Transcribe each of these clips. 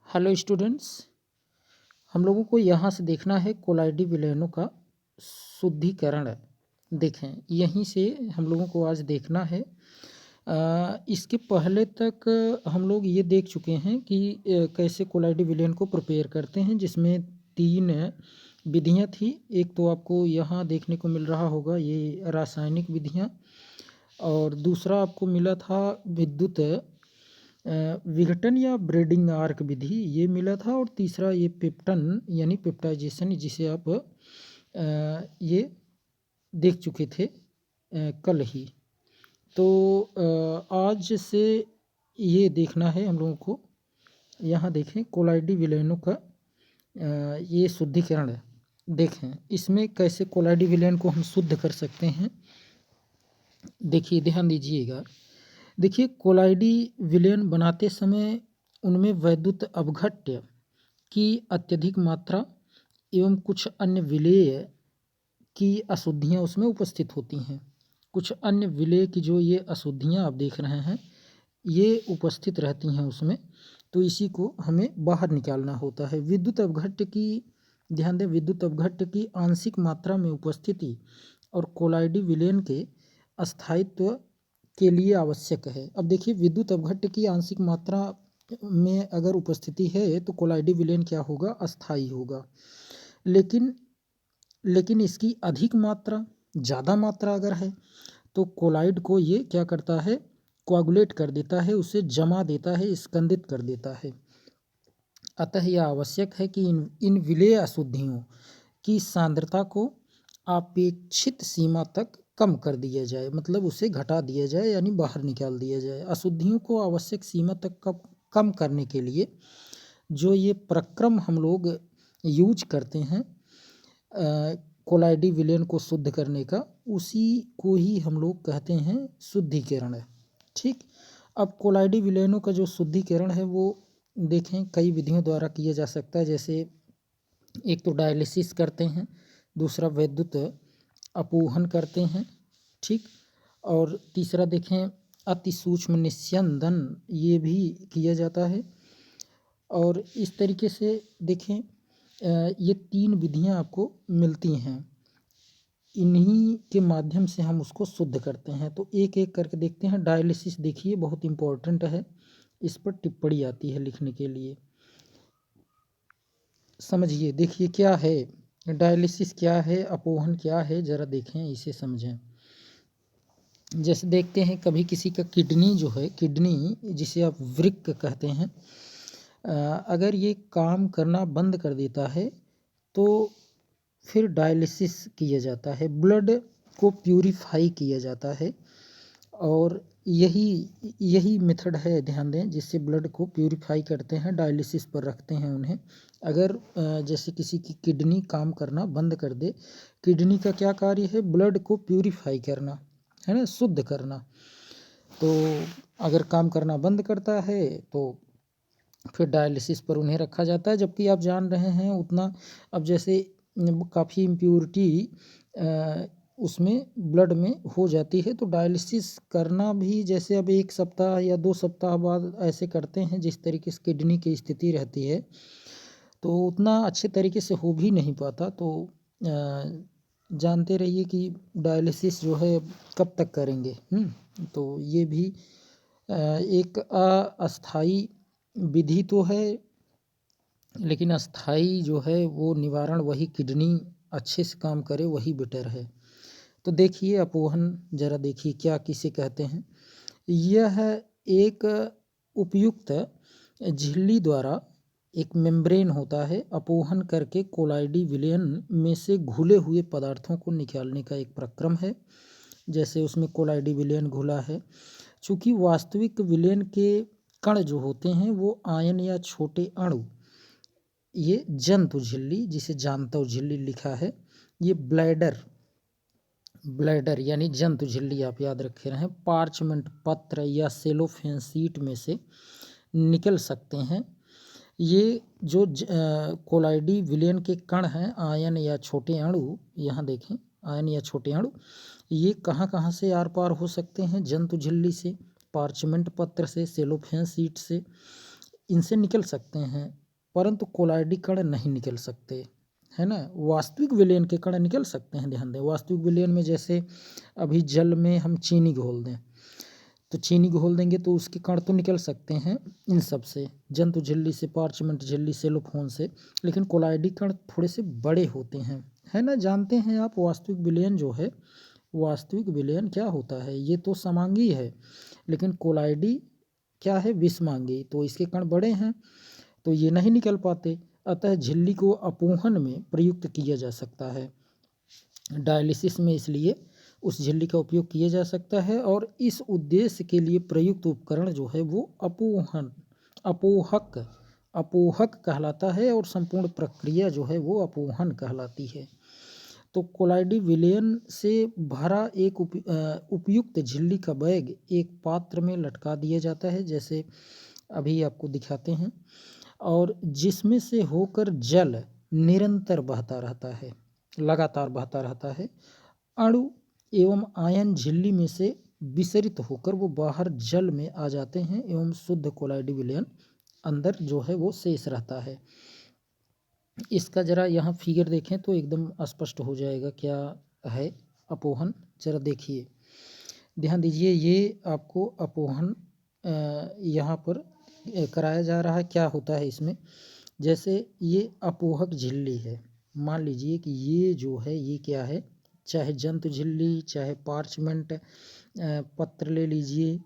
Hello students, हम लोगों को यहाँ से देखना है कोलाइडी विलयनों का शुद्धिकरण। देखें, यहीं से हम लोगों को आज देखना है। इसके पहले तक हम लोग ये देख चुके हैं कि कैसे कोलाइडी विलयन को प्रिपेयर करते हैं, जिसमें 3 विधियाँ थी। एक तो आपको यहाँ देखने को मिल रहा होगा, ये रासायनिक विधियाँ, और दूसरा आपको मिला था विद्युत विघटन या ब्रेडिंग आर्क विधि, ये मिला था। और तीसरा ये पेप्टन यानी पेप्टाइजेशन, जिसे आप ये देख चुके थे कल ही। तो आज से ये देखना है हम लोगों को। यहाँ देखें, कोलाइडी विलयनों का ये शुद्धिकरण है। देखें इसमें कैसे कोलाइडी विलयन को हम शुद्ध कर सकते हैं। देखिए, ध्यान दीजिएगा। देखिए, कोलाइडी विलयन बनाते समय उनमें वैद्युत अपघट्य की अत्यधिक मात्रा एवं कुछ अन्य विलेय की अशुद्धियाँ उसमें उपस्थित होती हैं। कुछ अन्य विलेय की जो ये अशुद्धियाँ आप देख रहे हैं, ये उपस्थित रहती हैं उसमें। तो इसी को हमें बाहर निकालना होता है। विद्युत अपघट्य की, ध्यान दें, विद्युत अपघट्य की आंशिक मात्रा में उपस्थिति और कोलाइडी विलयन के अस्थायित्व के लिए आवश्यक है। अब देखिए, विद्युत अपघट्य की आंशिक मात्रा में अगर उपस्थिति है तो कोलाइडी विलयन क्या होगा? अस्थायी होगा। लेकिन इसकी अधिक मात्रा, ज़्यादा मात्रा अगर है तो कोलाइड को ये क्या करता है? कोआगुलेट कर देता है, उसे जमा देता है, स्कंदित कर देता है। अतः यह आवश्यक है कि इन विलेय अशुद्धियों की सांद्रता को अपेक्षित सीमा तक कम कर दिया जाए, मतलब उसे घटा दिया जाए, यानी बाहर निकाल दिया जाए। अशुद्धियों को आवश्यक सीमा तक कम करने के लिए जो ये प्रक्रम हम लोग यूज करते हैं कोलाइडी विलयन को शुद्ध करने का, उसी को ही हम लोग कहते हैं शुद्धिकरण। ठीक, अब कोलाइडी विलयनों का जो शुद्धिकरण है वो देखें कई विधियों द्वारा किया जा सकता है। जैसे एक तो डायलिसिस करते हैं, दूसरा विद्युत अपोहन करते हैं, ठीक, और तीसरा देखें अति सूक्ष्म निस्यंदन, ये भी किया जाता है। और इस तरीके से देखें ये 3 विधियां आपको मिलती हैं, इन्हीं के माध्यम से हम उसको शुद्ध करते हैं। तो एक एक करके देखते हैं। डायलिसिस देखिए बहुत इम्पोर्टेंट है, इस पर टिप्पणी आती है लिखने के लिए। समझिए, देखिए क्या है डायलिसिस, क्या है अपोहन, क्या है, ज़रा देखें, इसे समझें। जैसे देखते हैं, कभी किसी का किडनी जो है, किडनी जिसे आप वृक्क कहते हैं, अगर ये काम करना बंद कर देता है तो फिर डायलिसिस किया जाता है, ब्लड को प्यूरिफाई किया जाता है। और यही मेथड है, ध्यान दें, जिससे ब्लड को प्यूरिफाई करते हैं, डायलिसिस पर रखते हैं उन्हें। अगर जैसे किसी की किडनी काम करना बंद कर दे, किडनी का क्या कार्य है? ब्लड को प्यूरिफाई करना, है ना, शुद्ध करना। तो अगर काम करना बंद करता है तो फिर डायलिसिस पर उन्हें रखा जाता है। जबकि आप जान रहे हैं उतना, अब जैसे काफ़ी इम्प्योरिटी उसमें ब्लड में हो जाती है, तो डायलिसिस करना भी, जैसे अब 1 सप्ताह या 2 सप्ताह बाद ऐसे करते हैं, जिस तरीके से किडनी की स्थिति रहती है, तो उतना अच्छे तरीके से हो भी नहीं पाता। तो जानते रहिए कि डायलिसिस जो है कब तक करेंगे। तो ये भी एक अस्थाई विधि तो है, लेकिन अस्थाई जो है वो निवारण, वही किडनी अच्छे से काम करे वही बेटर है। तो देखिए अपोहन, जरा देखिए क्या किसे कहते हैं। यह एक उपयुक्त झिल्ली द्वारा एक मेम्ब्रेन होता है, अपोहन करके कोलाइडी विलयन में से घुले हुए पदार्थों को निकालने का एक प्रक्रम है। जैसे उसमें कोलाइडी विलयन घुला है। चूँकि वास्तविक विलयन के कण जो होते हैं वो आयन या छोटे अणु, ये जंतु झिल्ली, जिसे जानता झिल्ली लिखा है, ये ब्लैडर यानी जंतु झिल्ली आप याद रखे रहें, पार्चमेंट पत्र या सेलोफेन शीट में से निकल सकते हैं। ये जो कोलाइडी विलयन के कण हैं, आयन या छोटे अणु, यहाँ देखें, आयन या छोटे अणु, ये कहाँ कहाँ से आर पार हो सकते हैं? जंतु झिल्ली से, पार्चमेंट पत्र से, सेलोफेन शीट से, इनसे निकल सकते हैं, परंतु कोलाइडी कण नहीं निकल सकते, है ना। वास्तविक विलयन के कण निकल सकते हैं, ध्यान दें। वास्तविक विलयन में जैसे अभी जल में हम चीनी घोल दें, तो चीनी घोल देंगे तो उसके कण तो निकल सकते हैं इन सब से, जंतु झिल्ली से, पार्चमेंट झिल्ली, सेलोफोन से, लेकिन कोलाइडी कण थोड़े से बड़े होते हैं, है ना। जानते हैं आप वास्तविक विलयन जो है, वास्तविक विलयन क्या होता है, ये तो समांगी है, लेकिन कोलाइडी क्या है, विषमांगी, तो इसके कण बड़े हैं तो ये नहीं निकल पाते। अतः झिल्ली को अपोहन में प्रयुक्त किया जा सकता है, डायलिसिस में इसलिए उस झिल्ली का उपयोग किया जा सकता है, और इस उद्देश्य के लिए प्रयुक्त उपकरण जो है वो अपोहक कहलाता है, और संपूर्ण प्रक्रिया जो है वो अपोहन कहलाती है। तो कोलाइडी विलयन से भरा एक उपयुक्त झिल्ली का बैग एक पात्र में लटका दिया जाता है, जैसे अभी आपको दिखाते हैं, और जिसमें से होकर जल निरंतर बहता रहता है, लगातार बहता रहता है। अणु एवं आयन झिल्ली में से विसरित होकर वो बाहर जल में आ जाते हैं, एवं शुद्ध कोलाइडी विलयन अंदर जो है वो शेष रहता है। इसका जरा यहाँ फिगर देखें तो एकदम स्पष्ट हो जाएगा क्या है अपोहन। जरा देखिए, ध्यान दीजिए, ये आपको अपोहन यहाँ पर कराया जा रहा है। क्या होता है इसमें, जैसे ये अपोहक झिल्ली है, मान लीजिए कि ये जो है ये क्या है, चाहे जंतु झिल्ली, चाहे पार्चमेंट पत्र ले लीजिए,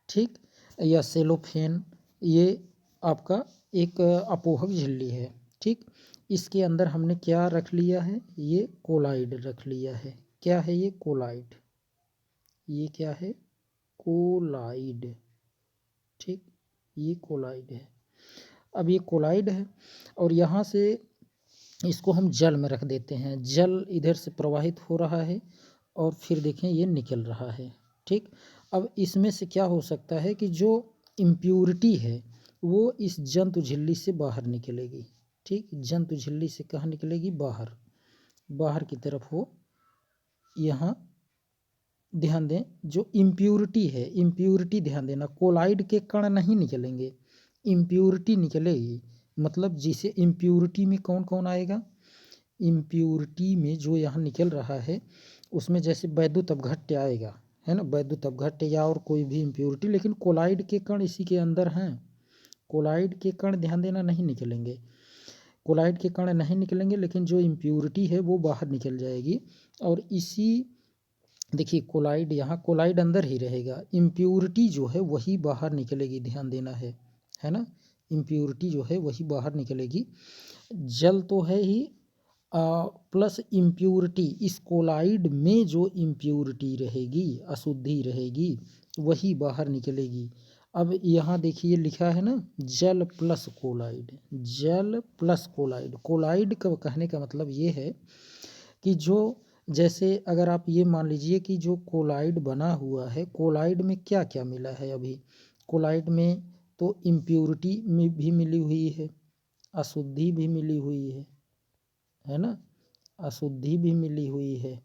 ठीक, या सेलोफेन, ये आपका एक अपोहक झिल्ली है, ठीक। इसके अंदर हमने क्या रख लिया है, ये कोलाइड रख लिया है। क्या है ये, कोलाइड, ये क्या है, कोलाइड, ठीक, ये कोलाइड है। अब ये कोलाइड है, और यहाँ से इसको हम जल में रख देते हैं, जल इधर से प्रवाहित हो रहा है, और फिर देखें ये निकल रहा है, ठीक। अब इसमें से क्या हो सकता है कि जो इम्प्यूरिटी है वो इस जंतु झिल्ली से बाहर निकलेगी, ठीक। जंतु झिल्ली से कहाँ निकलेगी, बाहर, बाहर की तरफ हो। यहाँ ध्यान दें, जो इम्प्यूरिटी है, इम्प्यूरिटी ध्यान देना, कोलाइड के कण नहीं निकलेंगे, इम्प्यूरिटी निकलेगी। मतलब जिसे इम्प्यूरिटी में कौन कौन आएगा, इम्प्यूरिटी में जो यहाँ निकल रहा है उसमें जैसे वैद्युत अपघट्य आएगा, है ना, वैद्युत अपघट्य या और कोई भी इम्प्यूरिटी, लेकिन कोलाइड के कण इसी के अंदर हैं। कोलाइड के कण ध्यान देना नहीं निकलेंगे, कोलाइड के कण नहीं निकलेंगे, लेकिन जो इम्प्यूरिटी है वो बाहर निकल जाएगी। और इसी देखिए, कोलाइड यहाँ, कोलाइड अंदर ही रहेगा, इम्प्यूरिटी जो है वही बाहर निकलेगी, ध्यान देना है ना, इम्प्यूरिटी जो है वही बाहर निकलेगी। जल तो है ही, प्लस इम्प्यूरिटी, इस कोलाइड में जो इम्प्यूरिटी रहेगी, अशुद्धि रहेगी, वही बाहर निकलेगी। अब यहाँ देखिए लिखा है ना, जल प्लस कोलाइड, जल प्लस कोलाइड। कोलाइड का कहने का मतलब ये है कि जो, जैसे अगर आप ये मान लीजिए कि जो कोलाइड बना हुआ है, कोलाइड में क्या क्या मिला है, अभी कोलाइड में तो इम्प्यूरिटी में भी मिली हुई है, अशुद्धि भी मिली हुई है ना, अशुद्धि भी मिली हुई है,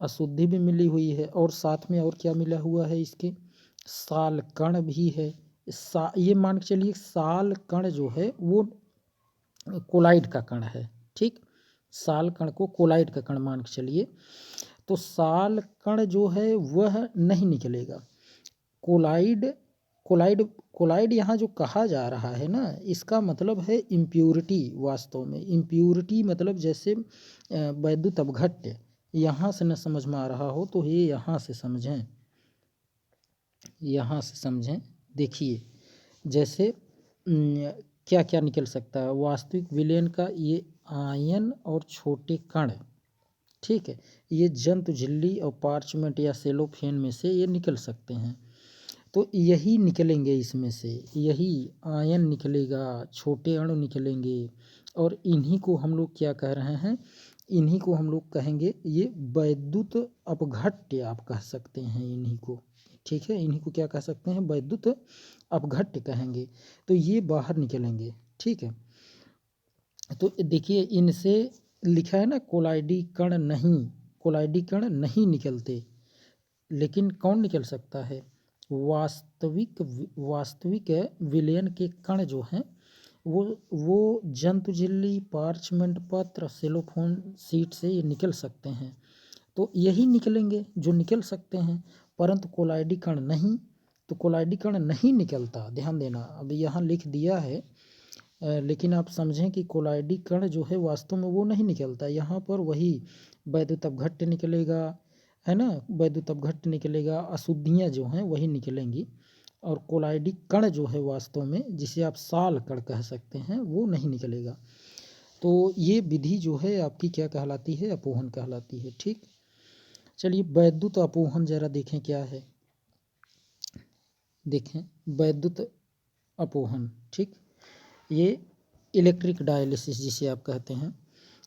अशुद्धि भी मिली हुई है, और साथ में और क्या मिला हुआ है, इसके साल कण भी है। ये मान के चलिए साल कण जो है वो कोलाइड का कण है, ठीक। साल कण को कोलाइड का कण मान के चलिए, तो साल कण जो है वह नहीं निकलेगा। कोलाइड कोलाइड कोलाइड यहाँ जो कहा जा रहा है ना, इसका मतलब है इम्प्यूरिटी। वास्तव में इम्प्यूरिटी मतलब जैसे वैद्युत अपघट्य, यहाँ से न समझ में आ रहा हो तो ये यहाँ से समझें, यहाँ से समझें। देखिए जैसे क्या क्या निकल सकता है वास्तविक विलयन का, ये आयन और छोटे कण, ठीक है, ये जंतु झिल्ली और पार्चमेंट या सेलोफेन में से ये निकल सकते हैं। तो यही निकलेंगे, इसमें से यही आयन निकलेगा, छोटे अणु निकलेंगे, और इन्हीं को हम लोग क्या कह रहे हैं, इन्हीं को हम लोग कहेंगे ये वैद्युत अपघट्य, आप कह सकते हैं इन्हीं को, ठीक है, इन्हीं को क्या कह सकते हैं, वैद्युत अपघट्य कहेंगे। तो ये बाहर निकलेंगे, ठीक है। तो देखिए इनसे लिखा है ना, कोलाइडी कण नहीं, कोलाइडी कण नहीं निकलते, लेकिन कौन निकल सकता है, वास्तविक विलयन के कण जो हैं वो जंतु झिल्ली, पार्चमेंट पत्र, सेलोफोन शीट से ये निकल सकते हैं। तो यही निकलेंगे जो निकल सकते हैं, परंतु कोलाइडी कण नहीं। तो कोलाइडी कण नहीं निकलता, ध्यान देना। अब यहाँ लिख दिया है लेकिन आप समझें कि कोलाइडी कण जो है वास्तव में वो नहीं निकलता। यहाँ पर वही वैद्युत अपघट्य निकलेगा, है ना, वैद्युत अपघट्य निकलेगा, अशुद्धियाँ जो हैं वही निकलेंगी। और कोलाइडी कण जो है वास्तव में, जिसे आप साल कण कह सकते हैं, वो नहीं निकलेगा। तो ये विधि जो है आपकी क्या कहलाती है? अपोहन कहलाती है। ठीक, चलिए वैद्युत अपोहन जरा देखें क्या है। देखें वैद्युत अपोहन, ठीक, ये इलेक्ट्रिक डायलिसिस जिसे आप कहते हैं।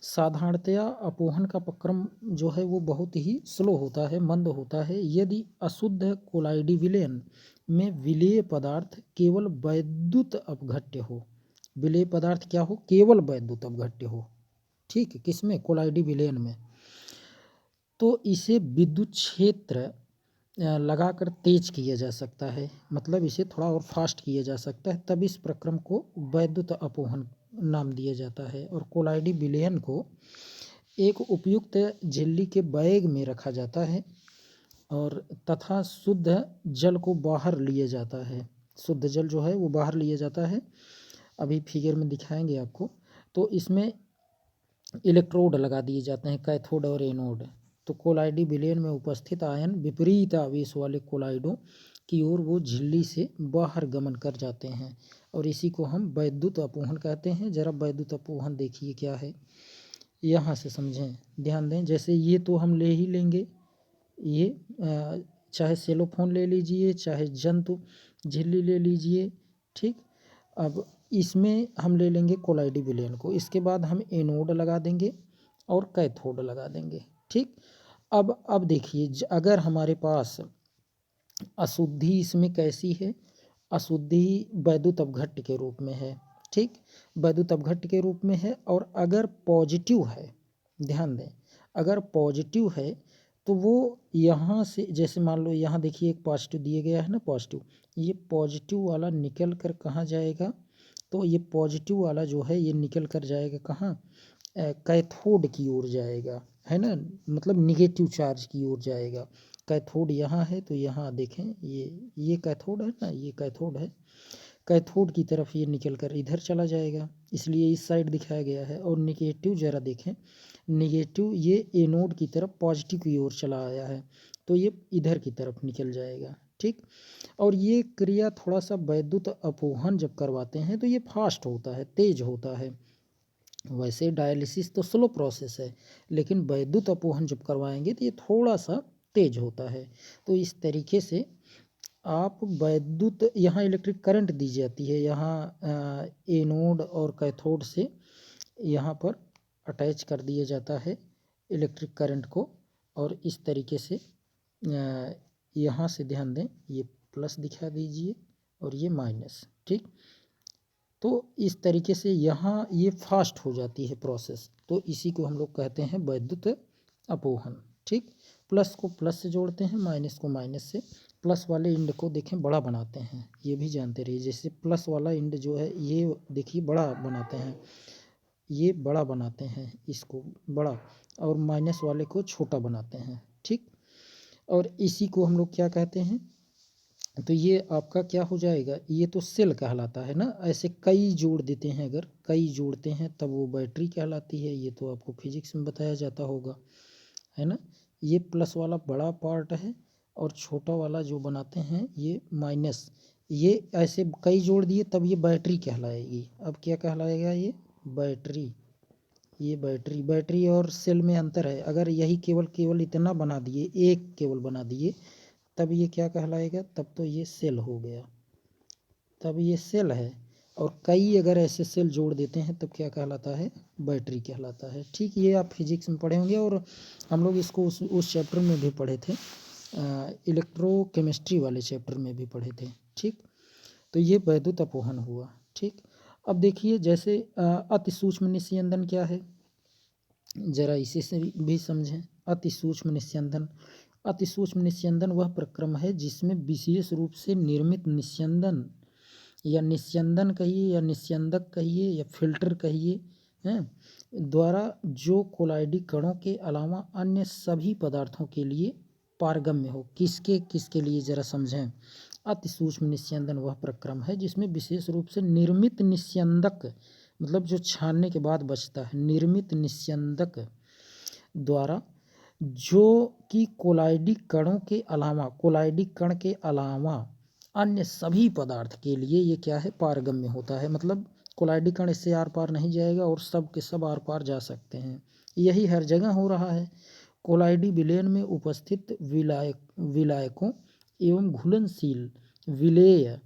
साधारणतया अपोहन का प्रक्रम जो है वो बहुत ही स्लो होता है, मंद होता है। यदि अशुद्ध कोलाइडी विलयन में विलेय पदार्थ केवल वैद्युत अपघट्य हो, विलेय पदार्थ क्या हो? केवल वैद्युत अपघट्य हो, ठीक, किसमें? कोलाइडी विलयन में। तो इसे विद्युत क्षेत्र लगाकर तेज किया जा सकता है, मतलब इसे थोड़ा और फास्ट किया जा सकता है, तब इस प्रक्रम को वैद्युत अपोहन नाम दिया जाता है। और कोलाइडी विलयन को एक उपयुक्त झिल्ली के बैग में रखा जाता है और तथा शुद्ध जल को बाहर लिया जाता है। शुद्ध जल जो है वो बाहर लिया जाता है, अभी फिगर में दिखाएंगे आपको। तो इसमें इलेक्ट्रोड लगा दिए जाते हैं, कैथोड और एनोड। तो कोलाइडी विलयन में उपस्थित आयन विपरीत आवेश वाले कोलाइडों की ओर वो झिल्ली से बाहर गमन कर जाते हैं और इसी को हम वैद्युत अपोहन कहते हैं। जरा वैद्युत अपोहन देखिए क्या है, यहाँ से समझें, ध्यान दें। जैसे ये तो हम ले ही लेंगे, ये चाहे सेलोफोन ले लीजिए, चाहे जंतु झिल्ली ले लीजिए, ठीक। अब इसमें हम ले लेंगे कोलाइडी विलयन को, इसके बाद हम एनोड लगा देंगे और कैथोड लगा देंगे, ठीक। अब देखिए, अगर हमारे पास अशुद्धि इसमें कैसी है? अशुद्धि वैद्युत अपघट्य के रूप में है, ठीक, वैद्युत अपघट्य के रूप में है। और अगर पॉजिटिव है, ध्यान दें, अगर पॉजिटिव है तो वो यहाँ से, जैसे मान लो यहाँ देखिए एक पॉजिटिव दिया गया है ना, पॉजिटिव, ये पॉजिटिव वाला निकल कर कहाँ जाएगा? तो ये पॉजिटिव वाला जो है ये निकल कर जाएगा कहाँ? कैथोड की ओर जाएगा, है ना, मतलब निगेटिव चार्ज की ओर जाएगा। कैथोड यहाँ है तो यहाँ देखें, ये कैथोड है ना, ये कैथोड है, कैथोड की तरफ ये निकल कर इधर चला जाएगा, इसलिए इस साइड दिखाया गया है। और निगेटिव जरा देखें, निगेटिव ये एनोड की तरफ पॉजिटिव की ओर चला आया है, तो ये इधर की तरफ निकल जाएगा, ठीक। और ये क्रिया थोड़ा सा वैद्युत अपोहन जब करवाते हैं तो ये फास्ट होता है, तेज होता है। वैसे डायलिसिस तो स्लो प्रोसेस है, लेकिन वैद्युत अपोहन जब करवाएंगे तो ये थोड़ा सा तेज होता है। तो इस तरीके से आप वैद्युत, यहाँ इलेक्ट्रिक करंट दी जाती है, यहाँ एनोड और कैथोड से यहाँ पर अटैच कर दिया जाता है इलेक्ट्रिक करंट को। और इस तरीके से यहाँ से ध्यान दें, ये प्लस दिखा दीजिए और ये माइनस, ठीक। तो इस तरीके से यहाँ ये फास्ट हो जाती है प्रोसेस, तो इसी को हम लोग कहते हैं वैद्युत अपोहन, ठीक। प्लस को प्लस से जोड़ते हैं, माइनस को माइनस से। प्लस वाले इंड को देखें बड़ा बनाते हैं, ये भी जानते रहिए। जैसे प्लस वाला इंड जो है ये देखिए बड़ा बनाते हैं, ये बड़ा बनाते हैं इसको बड़ा, और माइनस वाले को छोटा बनाते हैं, ठीक। और इसी को हम लोग क्या कहते हैं? तो ये आपका क्या हो जाएगा? ये तो सेल कहलाता है ना। ऐसे कई जोड़ देते हैं, अगर कई जोड़ते हैं तब वो बैटरी कहलाती है। ये तो आपको फिजिक्स में बताया जाता होगा, है ना। ये प्लस वाला बड़ा पार्ट है और छोटा वाला जो बनाते हैं ये माइनस। ये ऐसे कई जोड़ दिए तब ये बैटरी कहलाएगी। अब क्या कहलाएगा? ये बैटरी। ये बैटरी और सेल में अंतर है। अगर यही केवल इतना बना दिए, एक केवल बना दिए, तब ये क्या कहलाएगा? तब तो ये सेल हो गया, तब ये सेल है। और कई अगर ऐसे सेल जोड़ देते हैं तब क्या कहलाता है? बैटरी कहलाता है, ठीक। ये आप फिजिक्स में पढ़े होंगे और हम लोग इसको उस चैप्टर में भी पढ़े थे, इलेक्ट्रोकेमिस्ट्री वाले चैप्टर में भी पढ़े थे, ठीक। तो ये वैद्युत अपोहन हुआ, ठीक। अब देखिए, जैसे अति सूक्ष्म निस्यंदन क्या है, जरा इसी से भी समझें। अति सूक्ष्म निस्यंदन अति सूक्ष्म निस्यंदन वह प्रक्रम है जिसमें विशेष रूप से निर्मित निस्यंदन या निस्यंदन कहिए या निस्यंदक कहिए या फिल्टर कहिए हैं द्वारा जो कोलाइडी कणों के अलावा अन्य सभी पदार्थों के लिए पारगम्य हो। किसके किसके लिए जरा समझें। अति सूक्ष्म निस्यंदन वह प्रक्रम है जिसमें विशेष रूप से निर्मित निस्यंदक मतलब जो छानने के बाद बचता है, निर्मित निस्यंदक द्वारा जो कि कोलाइडी कणों के अलावा, कोलाइडी कण के अलावा अन्य सभी पदार्थ के लिए ये क्या है, पारगम्य होता है। मतलब कोलाइडी कण इससे आर पार नहीं जाएगा और सब के सब आर पार जा सकते हैं। यही हर जगह हो रहा है। कोलाइडी विलयन में उपस्थित विलायकों एवं घुलनशील विलेय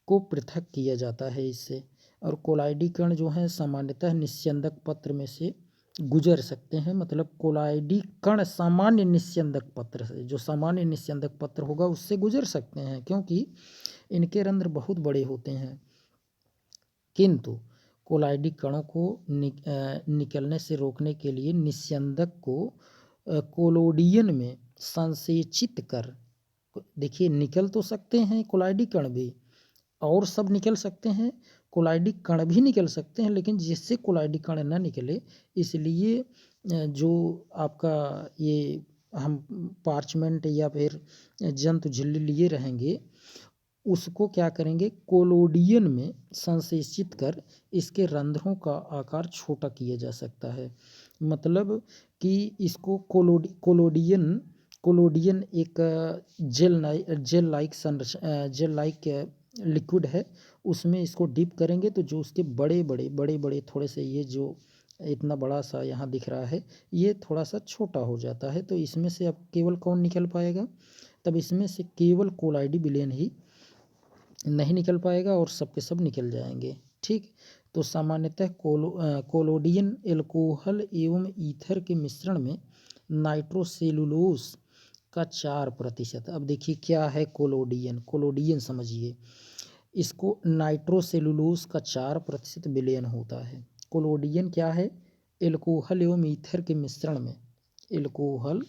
को पृथक किया जाता है इससे। और कोलाइडी कण जो है सामान्यतः निस्यंदक पत्र में से गुजर सकते हैं। मतलब कोलाइडी कण सामान्य निस्यंदक पत्र से, जो सामान्य निस्यंदक पत्र होगा उससे गुजर सकते हैं क्योंकि इनके रंध्र बहुत बड़े होते हैं। किंतु कोलाइडी कणों को निकलने से रोकने के लिए निस्यंदक को कोलोडियन में संसेचित कर, देखिए निकल तो सकते हैं कोलाइडी कण भी और सब निकल सकते हैं, कोलाइडी कण भी निकल सकते हैं, लेकिन जिससे कोलाइडी कण न निकले इसलिए जो आपका ये हम पार्चमेंट या फिर जंतु झिल्ली लिए रहेंगे उसको क्या करेंगे, कोलोडियन में संसेचित कर इसके रंध्रों का आकार छोटा किया जा सकता है। मतलब कि इसको कोलोडियन एक जेल लाइक लिक्विड है, उसमें इसको डिप करेंगे तो जो उसके बड़े बड़े थोड़े से, ये जो इतना बड़ा सा यहाँ दिख रहा है ये थोड़ा सा छोटा हो जाता है। तो इसमें से अब केवल कौन निकल पाएगा, तब इसमें से केवल कोलाइडी विलयन ही नहीं निकल पाएगा और सब के सब निकल जाएंगे। ठीक, तो सामान्यतः कोलोडियन एल्कोहल एवं ईथर के मिश्रण में नाइट्रोसेलुलोज का 4%। अब देखिए क्या है कोलोडियन समझिए, इसको नाइट्रोसेलुलोज का 4% विलयन होता है। कोलोडियन क्या है, एल्कोहल एवं ईथर के मिश्रण में, एल्कोहल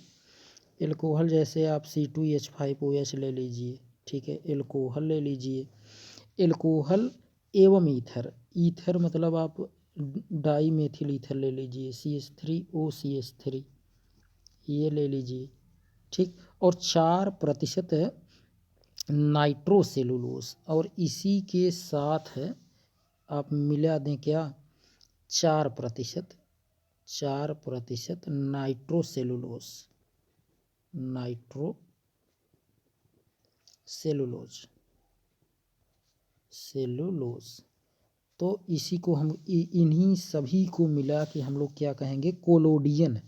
जैसे आप C2H5OH ले लीजिए, ठीक है, एल्कोहल ले लीजिए, एल्कोहल एवं ईथर मतलब आप डाई मेथिल ईथर ले लीजिए CH3OCH3 ये ले लीजिए, ठीक, और 4% नाइट्रोसेलुलोज, और इसी के साथ है आप मिला दें क्या 4% सेलुलोज। तो इसी को हम इन्हीं सभी को मिला के हम लोग क्या कहेंगे, कोलोडियन।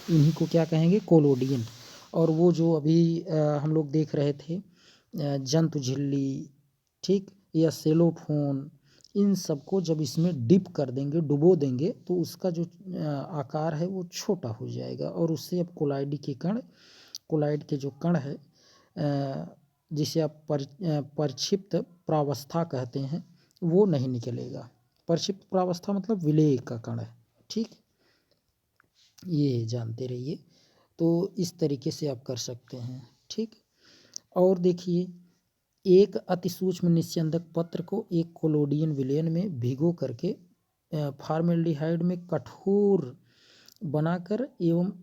इन्हीं को क्या कहेंगे, कोलोडियन। और वो जो अभी हम लोग देख रहे थे जंतु झिल्ली, ठीक, या सेलोफोन, इन सबको जब इसमें डिप कर देंगे, डुबो देंगे, तो उसका जो आकार है वो छोटा हो जाएगा और उससे अब कोलाइड के जो कण है जिसे आप परक्षिप्त प्रावस्था कहते हैं वो नहीं निकलेगा। परक्षिप्त प्रावस्था मतलब विलेय का कण है, ठीक, ये जानते रहिए। तो इस तरीके से आप कर सकते हैं, ठीक। और देखिए एक अति सूक्ष्म निस्यंदक पत्र को एक कोलोडियन विलयन में भिगो करके फॉर्मेल्डिहाइड में कठोर बनाकर एवं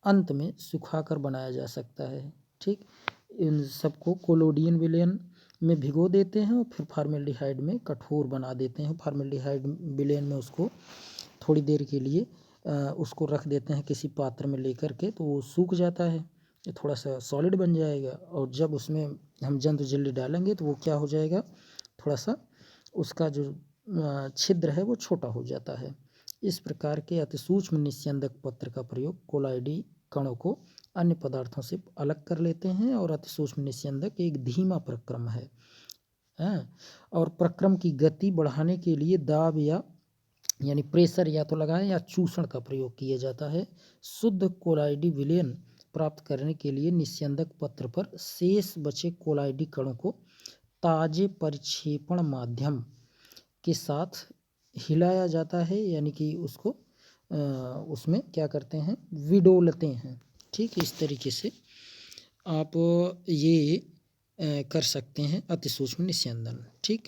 अंत में सुखाकर बनाया जा सकता है, ठीक। इन सबको कोलोडियन विलयन में भिगो देते हैं और फिर फॉर्मेल्डिहाइड में कठोर बना देते हैं। फॉर्मेल्डिहाइड विलयन में उसको थोड़ी देर के लिए उसको रख देते हैं किसी पात्र में लेकर के, तो वो सूख जाता है, थोड़ा सा सॉलिड बन जाएगा। और जब उसमें हम जंतु झिल्ली डालेंगे तो वो क्या हो जाएगा, थोड़ा सा उसका जो छिद्र है वो छोटा हो जाता है। इस प्रकार के अति सूक्ष्म निस्यंदक पत्र का प्रयोग कोलाइडी कणों को अन्य पदार्थों से अलग कर लेते हैं। और अति सूक्ष्म निस्यंदक एक धीमा प्रक्रम है, और प्रक्रम की गति बढ़ाने के लिए दाब यानी प्रेशर या तो लगाएं या चूषण का प्रयोग किया जाता है। शुद्ध कोलाइडी विलयन प्राप्त करने के लिए निस्यंदक पत्र पर शेष बचे कोलाइडी कणों को ताजे परिक्षेपण माध्यम के साथ हिलाया जाता है, यानी कि उसको उसमें क्या करते हैं, विडोलते हैं, ठीक, इस तरीके से आप ये कर सकते हैं अति सूक्ष्म निस्यंदन। ठीक,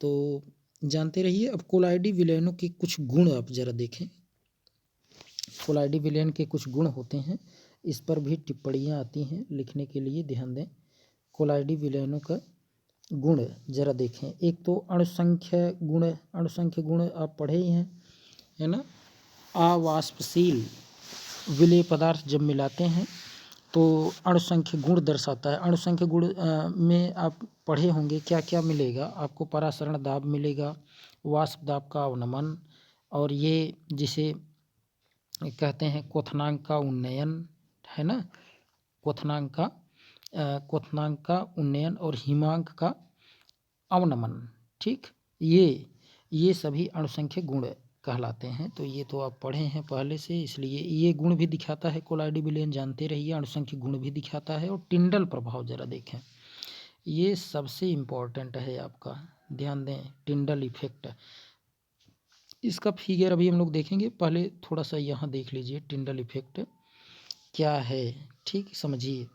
तो जानते रहिए। अब कोलाइडी विलयनों के कुछ गुण आप जरा देखें। कोलाइडी विलयन के कुछ गुण होते हैं, इस पर भी टिप्पणियाँ आती हैं, लिखने के लिए ध्यान दें। कोलाइडी विलयनों का गुण जरा देखें। एक तो अणुसंख्य गुण, अणुसंख्य गुण आप पढ़े ही हैं, है ना। अवाष्पशील विलेय पदार्थ जब मिलाते हैं तो अणुसंख्य गुण दर्शाता है। अणुसंख्य गुण में आप पढ़े होंगे क्या क्या मिलेगा आपको। परासरण दाब मिलेगा, वाष्प दाब का अवनमन, और ये जिसे कहते हैं क्वथनांक का उन्नयन, है ना। क्वथनांक का उन्नयन और हिमांक का अवनमन। ठीक, ये सभी अणुसंख्य गुण कहलाते हैं। तो ये तो आप पढ़े हैं पहले से, इसलिए ये गुण भी दिखाता है कोलाइडी विलयन, जानते रहिए। अणुसंख्य गुण भी दिखाता है। और टिंडल प्रभाव जरा देखें, ये सबसे इम्पोर्टेंट है आपका, ध्यान दें। टिंडल इफेक्ट, इसका फिगर अभी हम लोग देखेंगे, पहले थोड़ा सा यहाँ देख लीजिए टिंडल इफेक्ट क्या है। ठीक, समझिए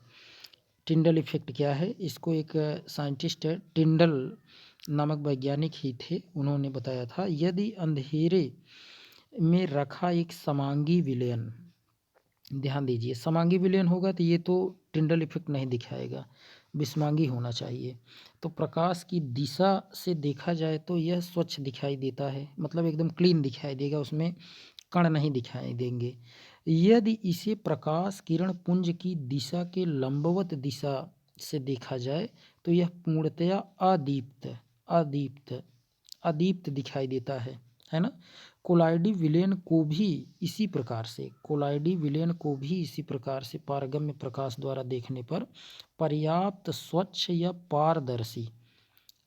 टिंडल इफेक्ट क्या है। इसको एक साइंटिस्ट है, टिंडल नामक वैज्ञानिक ही थे, उन्होंने बताया था। यदि अंधेरे में रखा एक समांगी विलयन, ध्यान दीजिए, समांगी विलयन होगा तो ये तो टिंडल इफेक्ट नहीं दिखाएगा, विषमांगी होना चाहिए। तो प्रकाश की दिशा से देखा जाए तो यह स्वच्छ दिखाई देता है, मतलब एकदम क्लीन दिखाई देगा, उसमें कण नहीं दिखाई देंगे। यदि इसे प्रकाश किरण पुंज की दिशा के लंबवत दिशा से देखा जाए तो यह पूर्णतया अदीप्त दिखाई देता है ना। कोलाइडी विलयन को भी इसी प्रकार से पारगम्य प्रकाश द्वारा देखने पर पर्याप्त स्वच्छ या पारदर्शी,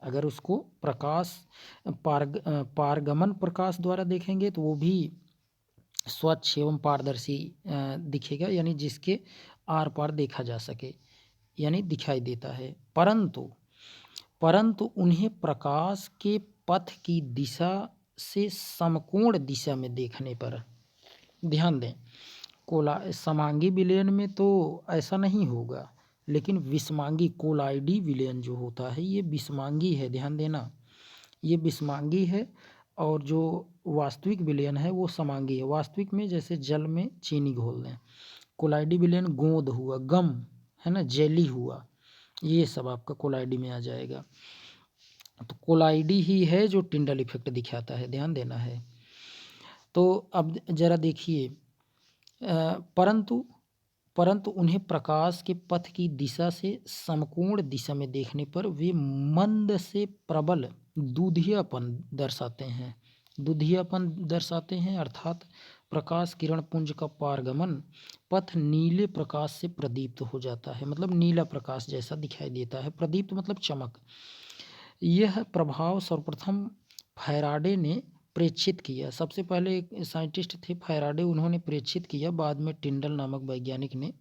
अगर उसको पारगमन प्रकाश द्वारा देखेंगे तो वो भी स्वच्छ एवं पारदर्शी दिखेगा, यानी जिसके आर पार देखा जा सके, यानी दिखाई देता है। परंतु उन्हें प्रकाश के पथ की दिशा से समकोण दिशा में देखने पर, ध्यान दें, समांगी विलयन में तो ऐसा नहीं होगा, लेकिन विषमांगी कोलाइडी विलयन जो होता है ये विषमांगी है, ध्यान देना, ये विषमांगी है। और जो वास्तविक विलयन है वो समांगी है। वास्तविक में जैसे जल में चीनी घोल दें, कोलाइडी विलयन गोंद हुआ, गम है ना, जेली हुआ, ये सब आपका कोलाइडी में आ जाएगा। तो कोलाइडी ही है जो टिंडल इफेक्ट दिखाता है, ध्यान देना है। तो अब जरा देखिए, परंतु उन्हें प्रकाश के पथ की दिशा से समकोण दिशा में देखने पर वे मंद से प्रबल दुधियापन दर्शाते हैं, अर्थात प्रकाश किरण पुंज का पारगमन पथ नीले प्रकाश से प्रदीप्त हो जाता है, मतलब नीला प्रकाश जैसा दिखाई देता है। प्रदीप्त मतलब चमक। यह प्रभाव सर्वप्रथम फैराडे ने प्रेक्षित किया। सबसे पहले एक साइंटिस्ट थे फैराडे, उन्होंने प्रेक्षित किया, बाद में टिंडल नामक वैज्ञानिक ने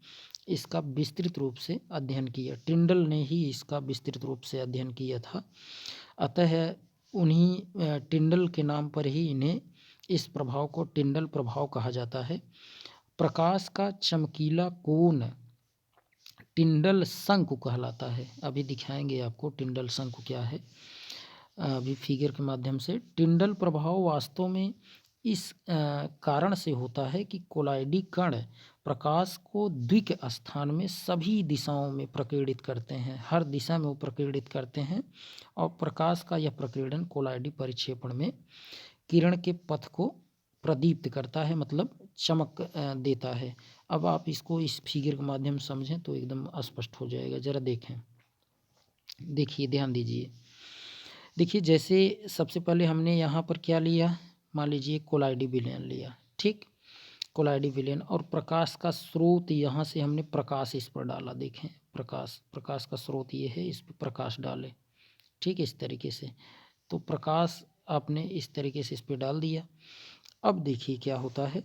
इसका विस्तृत रूप से अध्ययन किया। टिंडल ने ही इसका विस्तृत रूप से अध्ययन किया था, अतः उन्हीं टिंडल के नाम पर ही इन्हें, इस प्रभाव को टिंडल प्रभाव कहा जाता है। प्रकाश का चमकीला कोण टिंडल शंकु कहलाता है। अभी दिखाएंगे आपको टिंडल शंकु क्या है, अभी फिगर के माध्यम से। टिंडल प्रभाव वास्तव में इस कारण से होता है कि कोलाइडी कण प्रकाश को द्विक स्थान में सभी दिशाओं में प्रकीर्णित करते हैं, हर दिशा में वो प्रकीर्णित करते हैं, और प्रकाश का यह प्रकीर्णन कोलाइडी परिक्षेपण में किरण के पथ को प्रदीप्त करता है, मतलब चमक देता है। अब आप इसको इस फिगर के माध्यम से समझें तो एकदम स्पष्ट हो जाएगा। जरा देखें, देखिए, ध्यान दीजिए। देखिए, जैसे सबसे पहले हमने यहाँ पर क्या लिया, मान लीजिए कोलाइडी विलयन लिया, ठीक, कोलाइडी विलयन, और प्रकाश का स्रोत यहाँ से हमने प्रकाश इस पर डाला, देखें प्रकाश का स्रोत ये है, इस पर प्रकाश डाले, ठीक, इस तरीके से। तो प्रकाश आपने इस तरीके से इस पर डाल दिया। अब देखिए क्या होता है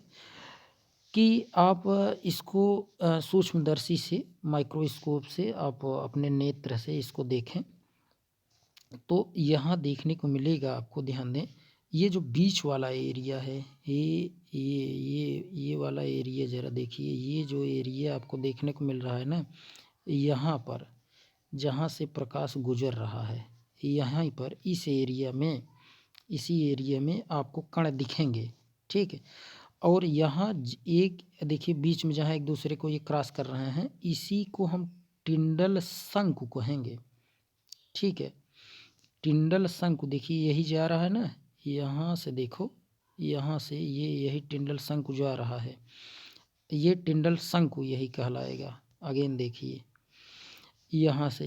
कि आप इसको सूक्ष्मदर्शी से, माइक्रोस्कोप से आप अपने नेत्र से इसको देखें तो यहाँ देखने को मिलेगा आपको, ध्यान दें, ये जो बीच वाला एरिया है, ये वाला एरिया जरा देखिए, ये जो एरिया आपको देखने को मिल रहा है ना, यहाँ पर जहाँ से प्रकाश गुजर रहा है, यहाँ पर इस एरिया में, इसी एरिया में आपको कण दिखेंगे। ठीक है, और यहाँ एक देखिए बीच में जहाँ एक दूसरे को ये क्रॉस कर रहे हैं, इसी को हम टिंडल शंकु कहेंगे। ठीक है, टिंडल शंकु देखिए यही जा रहा है ना, यहाँ से देखो, यहाँ से ये यही टिंडल शंकु जा रहा है, ये टिंडल शंकु यही कहलाएगा। अगेन देखिए यहाँ से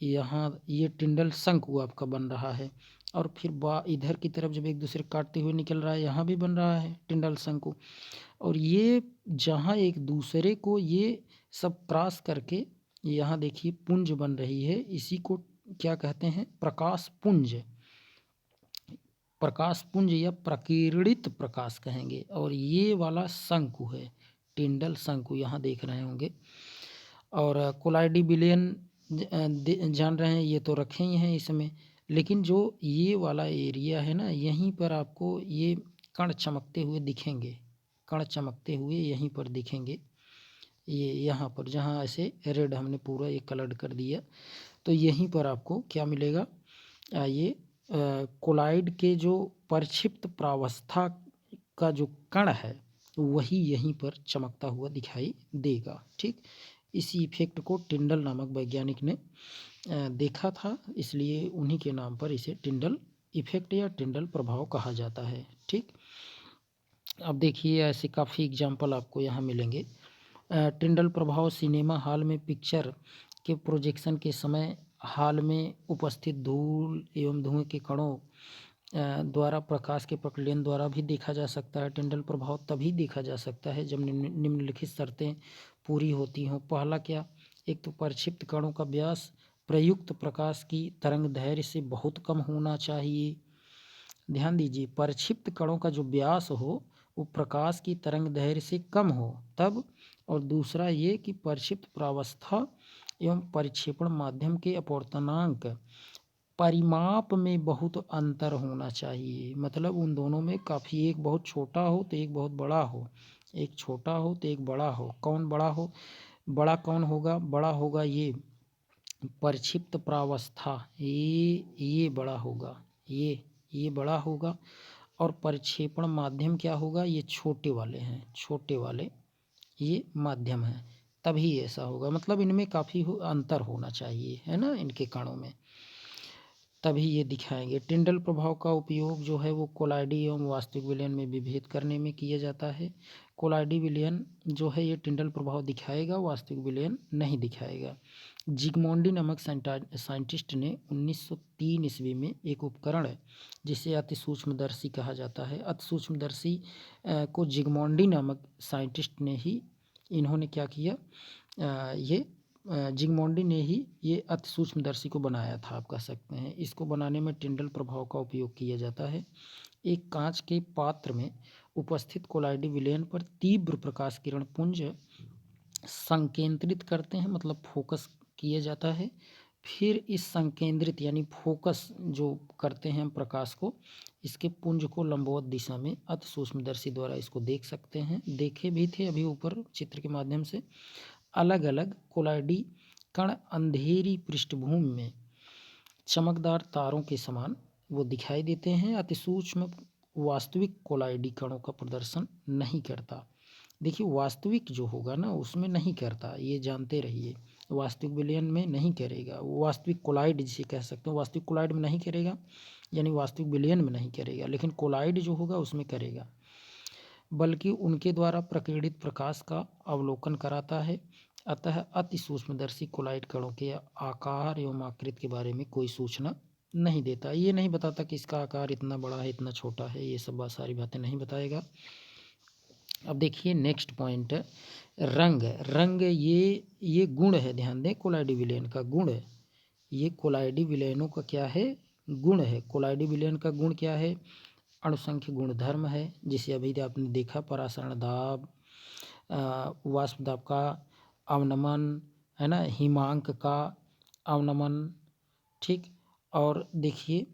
यहाँ ये टिंडल शंकु आपका बन रहा है, और फिर इधर की तरफ जब एक दूसरे काटते हुए निकल रहा है, यहाँ भी बन रहा है टिंडल शंकु। और ये जहाँ एक दूसरे को ये सब क्रॉस करके यहाँ देखिए पुंज बन रही है, इसी को क्या कहते हैं, प्रकाश पुंज, प्रकाश पुंज या प्रकीर्णित प्रकाश कहेंगे। और ये वाला शंकु है, टिंडल शंकु, यहाँ देख रहे होंगे। और कोलाइडी विलयन जान रहे हैं, ये तो रखे ही हैं इसमें, लेकिन जो ये वाला एरिया है ना, यहीं पर आपको ये कण चमकते हुए दिखेंगे, कण चमकते हुए यहीं पर दिखेंगे। ये यहाँ पर जहाँ ऐसे रेड हमने पूरा ये कलर्ड कर दिया, तो यहीं पर आपको क्या मिलेगा, ये कोलाइड के जो परिक्षिप्त प्रावस्था का जो कण है वही यहीं पर चमकता हुआ दिखाई देगा। ठीक, इसी इफेक्ट को टिंडल नामक वैज्ञानिक ने देखा था, इसलिए उन्हीं के नाम पर इसे टिंडल इफेक्ट या टिंडल प्रभाव कहा जाता है। ठीक, अब देखिए ऐसे काफ़ी एग्जाम्पल आपको यहाँ मिलेंगे। टिंडल प्रभाव सिनेमा हॉल में पिक्चर के प्रोजेक्शन के समय हाल में उपस्थित धूल एवं धुएं के कणों द्वारा प्रकाश के प्रकीर्णन द्वारा भी देखा जा सकता है। टिंडल प्रभाव तभी देखा जा सकता है जब निम्नलिखित शर्तें पूरी होती हों। पहला क्या, एक तो परिक्षिप्त कणों का व्यास प्रयुक्त प्रकाश की तरंग दैर्घ्य से बहुत कम होना चाहिए। ध्यान दीजिए, परिक्षिप्त कणों का जो व्यास हो वो प्रकाश की तरंग दैर्घ्य से कम हो तब। और दूसरा ये कि परिक्षिप्त प्रावस्था एवं परिक्षेपण माध्यम के अपवर्तनांक परिमाप में बहुत अंतर होना चाहिए। मतलब उन दोनों में काफ़ी, एक बहुत छोटा हो तो एक बहुत बड़ा हो, एक छोटा हो तो एक बड़ा हो। कौन बड़ा हो, बड़ा कौन होगा, बड़ा होगा ये परिक्षिप्त प्रावस्था, ये बड़ा होगा, ये बड़ा होगा। और परिक्षेपण माध्यम क्या होगा, ये छोटे वाले हैं, छोटे वाले ये माध्यम है, तभी ऐसा होगा। मतलब इनमें काफ़ी अंतर होना चाहिए, है ना, इनके कणों में, तभी ये दिखाएंगे। टिंडल प्रभाव का उपयोग जो है वो कोलाइडी एवं वास्तविक विलयन में विभेद करने में किया जाता है। कोलाइडी विलयन जो है ये टिंडल प्रभाव दिखाएगा, वास्तविक विलयन नहीं दिखाएगा। जिगमोंडी नामक साइंटिस्ट ने 1903 ईस्वी में एक उपकरण है जिसे अति सूक्ष्मदर्शी कहा जाता है। अति सूक्ष्मदर्शी को जिगमोंडी नामक साइंटिस्ट ने ही, इन्होंने क्या किया, ये जिगमोंडी ने ही ये अति सूक्ष्मदर्शी को बनाया था, आप कह सकते हैं। इसको बनाने में टिंडल प्रभाव का उपयोग किया जाता है। एक कांच के पात्र में उपस्थित कोलाइडी विलयन पर तीव्र प्रकाश किरण पुंज संकेंद्रित करते हैं, मतलब फोकस किया जाता है। फिर इस संकेंद्रित यानी फोकस जो करते हैं प्रकाश को, इसके पुंज को लंबवत दिशा में अति सूक्ष्मदर्शी द्वारा इसको देख सकते हैं। देखे भी थे अभी ऊपर चित्र के माध्यम से। अलग अलग कोलाइडी कण अंधेरी पृष्ठभूमि में चमकदार तारों के समान वो दिखाई देते हैं। अति सूक्ष्म वास्तविक कोलाइडी कणों का प्रदर्शन नहीं करता। देखिए वास्तविक जो होगा ना उसमें नहीं करता, ये जानते रहिए। वास्तविक विलयन में नहीं करेगा, वास्तविक कोलाइड जिसे कह सकते हो, वास्तविक कोलाइड में नहीं करेगा, यानी वास्तविक विलयन में नहीं करेगा, लेकिन कोलाइड जो होगा उसमें करेगा, बल्कि उनके द्वारा प्रकीर्णित प्रकाश का अवलोकन कराता है। अतः अति सूक्ष्मदर्शी कोलाइड कणों के आकार एवं आकृति के बारे में कोई सूचना नहीं देता। ये नहीं बताता कि इसका आकार इतना बड़ा है, इतना छोटा है, ये सब सारी बातें नहीं बताएगा। अब देखिए नेक्स्ट पॉइंट है रंग। रंग ये गुण है, ध्यान दें, कोलाइडी विलयन का गुण है। ये कोलाइडी विलयनों का क्या है, गुण है। कोलाइडी विलयन का गुण क्या है, अणुसंख्य गुणधर्म है, जिसे अभी आपने देखा, परासरण दाब, वाष्प दाब का अवनमन, है ना, हिमांक का अवनमन। ठीक, और देखिए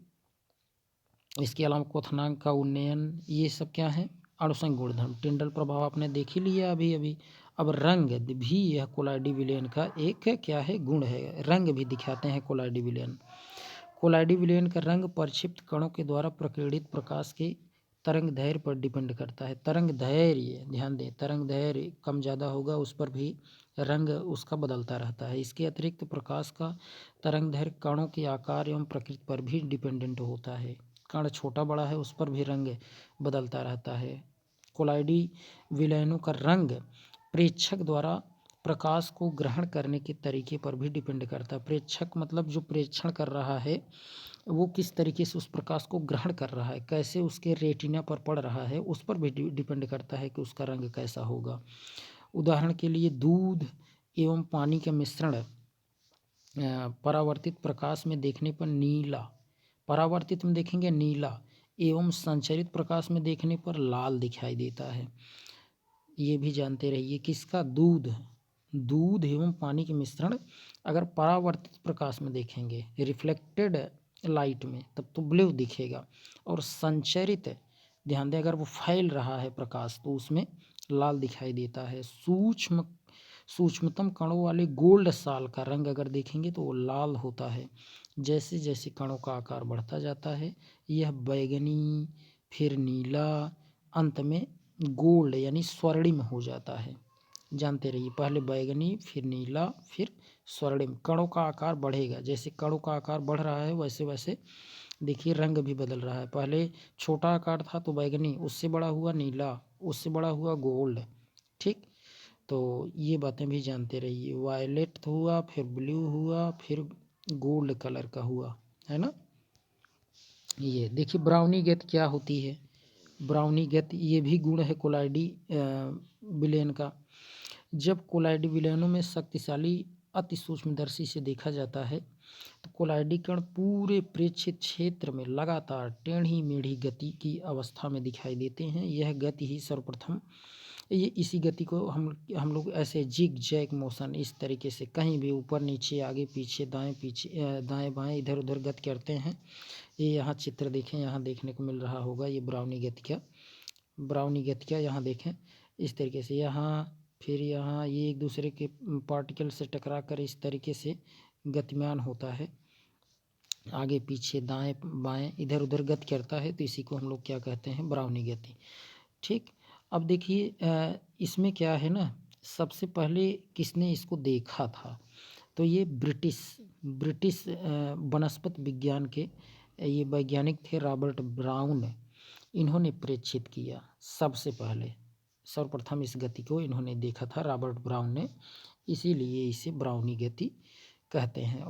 इसके अलावा क्वथनांक का उन्नयन, ये सब क्या है, अणुसंख्य गुणधर्म। टिंडल प्रभाव आपने देख ही लिया अभी। अब रंग भी यह कोलाइडी विलयन का एक क्या है, गुण है। रंग भी दिखाते हैं कोलाइडी विलयन। कोलाइडी विलयन का रंग प्रक्षिप्त कणों के द्वारा प्रकीर्णित प्रकाश के तरंग दैर्घ्य पर डिपेंड करता है। तरंग दैर्घ्य, ध्यान दें, तरंग दैर्घ्य कम ज़्यादा होगा उस पर भी रंग उसका बदलता रहता है। इसके अतिरिक्त प्रकाश का तरंग दैर्घ्य कणों के आकार एवं प्रकृति पर भी डिपेंडेंट होता है। कण छोटा बड़ा है उस पर भी रंग बदलता रहता है। कोलाइडी विलयनों का रंग प्रेक्षक द्वारा प्रकाश को ग्रहण करने के तरीके पर भी डिपेंड करता है। प्रेक्षक मतलब जो प्रेक्षण कर रहा है वो किस तरीके से उस प्रकाश को ग्रहण कर रहा है, कैसे उसके रेटिना पर पड़ रहा है, उस पर भी डिपेंड करता है कि उसका रंग कैसा होगा। उदाहरण के लिए दूध एवं पानी का मिश्रण परावर्तित प्रकाश में देखने पर नीला, परावर्तित में देखेंगे नीला, एवं संचरित प्रकाश में देखने पर लाल दिखाई देता है। ये भी जानते रहिए। किसका? दूध एवं पानी के मिश्रण अगर परावर्तित प्रकाश में देखेंगे, रिफ्लेक्टेड लाइट में, तब तो ब्लू दिखेगा, और संचरित, ध्यान दें, अगर वो फैल रहा है प्रकाश तो उसमें लाल दिखाई देता है। सूक्ष्मतम कणों वाले गोल्ड साल का रंग अगर देखेंगे तो वो लाल होता है। जैसे जैसे कणों का आकार बढ़ता जाता है यह बैगनी, फिर नीला, अंत में गोल्ड यानी स्वर्णिम हो जाता है। जानते रहिए, पहले बैगनी, फिर नीला, फिर स्वर्णिम। कणों का आकार बढ़ेगा, जैसे कणों का आकार बढ़ रहा है वैसे वैसे देखिए रंग भी बदल रहा है। पहले छोटा आकार था तो बैगनी, उससे बड़ा हुआ नीला, उससे बड़ा हुआ गोल्ड। ठीक, तो ये बातें भी जानते रहिए। वायलेट हुआ, फिर ब्लू हुआ, फिर गोल्ड कलर का हुआ, है ना। ये देखिए ब्राउनी गति क्या होती है। ब्राउनी गति ये भी गुण है कोलाइडी विलयन का। जब कोलाइडी विलयनों में शक्तिशाली अति सूक्ष्मदर्शी से देखा जाता है तो कोलाइडी कण पूरे प्रेक्षित क्षेत्र में लगातार टेढ़ी मेढ़ी गति की अवस्था में दिखाई देते हैं। यह गति ही सर्वप्रथम, ये इसी गति को हम लोग ऐसे जिग जैग मोशन, इस तरीके से कहीं भी ऊपर नीचे, आगे पीछे, दाएं बाएं, इधर उधर गति करते हैं। ये यहाँ चित्र देखें, यहाँ देखने को मिल रहा होगा ये ब्राउनी गति का यहाँ देखें इस तरीके से, यहाँ फिर यहाँ, ये एक दूसरे के पार्टिकल से टकरा कर इस तरीके से गतिमान होता है। आगे पीछे, दाएं बाएं, इधर उधर गति करता है, तो इसी को हम लोग क्या कहते हैं? ब्राउनी गति। ठीक, अब देखिए इसमें क्या है ना, सबसे पहले किसने इसको देखा था? तो ये ब्रिटिश वनस्पति विज्ञान के ये वैज्ञानिक थे रॉबर्ट ब्राउन। इन्होंने प्रेक्षित किया सबसे पहले, सर्वप्रथम इस गति को इन्होंने देखा था रॉबर्ट ब्राउन ने, इसीलिए इसे ब्राउनी गति कहते हैं।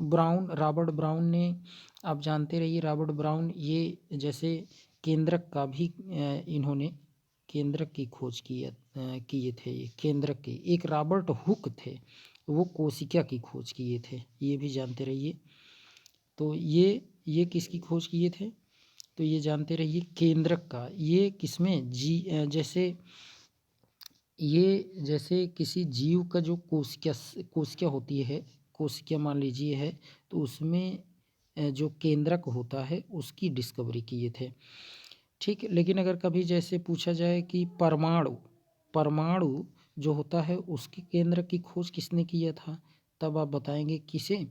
रॉबर्ट ब्राउन ने, आप जानते रहिए, रॉबर्ट ब्राउन ये जैसे केंद्रक का भी इन्होंने केंद्रक की खोज किए थे। ये केंद्रक के एक रॉबर्ट हुक थे, वो कोशिका की खोज किए थे, ये भी जानते रहिए। तो ये किसकी खोज किए थे? तो ये जानते रहिए केंद्रक का। ये किसमें जैसे किसी जीव का जो कोशिका होती है, कोशिका मान लीजिए है, तो उसमें जो केंद्रक होता है उसकी डिस्कवरी किए थे। ठीक, लेकिन अगर कभी जैसे पूछा जाए कि परमाणु जो होता है उसके केंद्रक की खोज किसने किया था, तब आप बताएंगे किसे?